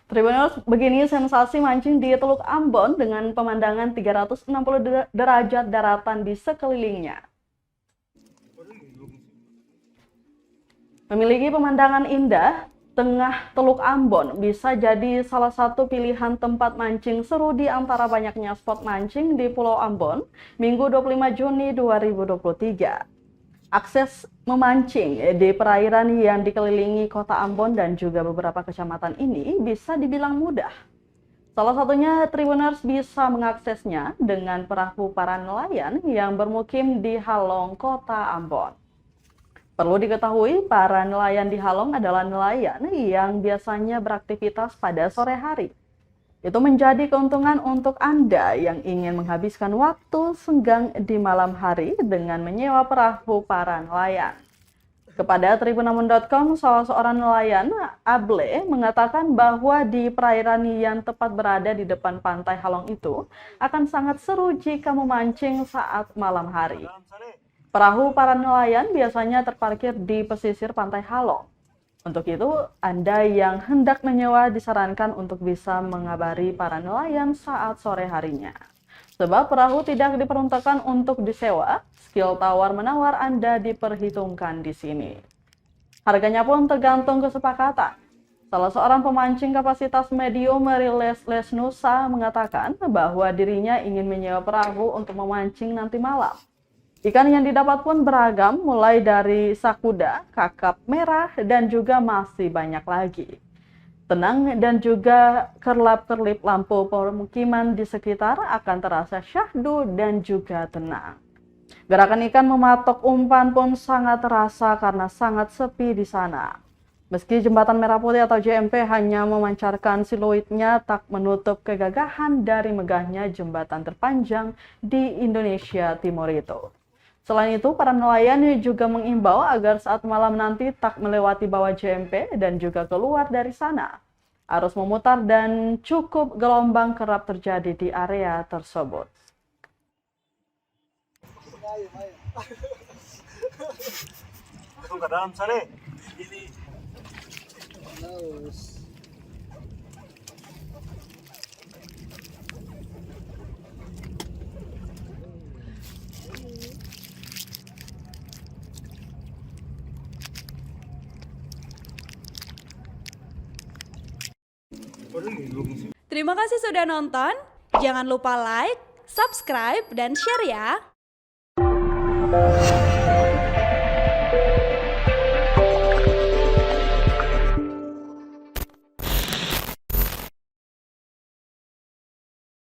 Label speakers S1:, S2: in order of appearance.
S1: Tribuners, begini sensasi mancing di Teluk Ambon dengan pemandangan 360 derajat daratan di sekelilingnya. Memiliki pemandangan indah, tengah Teluk Ambon bisa jadi salah satu pilihan tempat mancing seru di antara banyaknya spot mancing di Pulau Ambon, Minggu 25 Juni 2023. Akses memancing di perairan yang dikelilingi kota Ambon dan juga beberapa kecamatan ini bisa dibilang mudah. Salah satunya Tribuners bisa mengaksesnya dengan perahu para nelayan yang bermukim di Halong, kota Ambon. Perlu diketahui, para nelayan di Halong adalah nelayan yang biasanya beraktivitas pada sore hari. Itu menjadi keuntungan untuk Anda yang ingin menghabiskan waktu senggang di malam hari dengan menyewa perahu para nelayan. Kepada tribunambon.com, salah seorang nelayan, Able, mengatakan bahwa di perairan yang tepat berada di depan pantai Halong itu akan sangat seru jika memancing saat malam hari. Perahu para nelayan biasanya terparkir di pesisir pantai Halong. Untuk itu, Anda yang hendak menyewa disarankan untuk bisa mengabari para nelayan saat sore harinya. Sebab perahu tidak diperuntukkan untuk disewa, skill tawar-menawar Anda diperhitungkan di sini. Harganya pun tergantung kesepakatan. Salah seorang pemancing kapasitas medium Meriles Lesnusa mengatakan bahwa dirinya ingin menyewa perahu untuk memancing nanti malam. Ikan yang didapat pun beragam, mulai dari sakuda, kakap merah, dan juga masih banyak lagi. Tenang dan juga kerlap-kerlip lampu permukiman di sekitar akan terasa syahdu dan juga tenang. Gerakan ikan mematok umpan pun sangat terasa karena sangat sepi di sana. Meski jembatan Merah Putih atau JMP hanya memancarkan siluetnya, tak menutup kegagahan dari megahnya jembatan terpanjang di Indonesia Timur itu. Selain itu, para nelayan juga mengimbau agar saat malam nanti tak melewati bawah JMP dan juga keluar dari sana. Arus memutar dan cukup gelombang kerap terjadi di area tersebut.
S2: Masuk ke dalam sana.
S3: Terima kasih sudah nonton. Jangan lupa like, subscribe, dan share ya.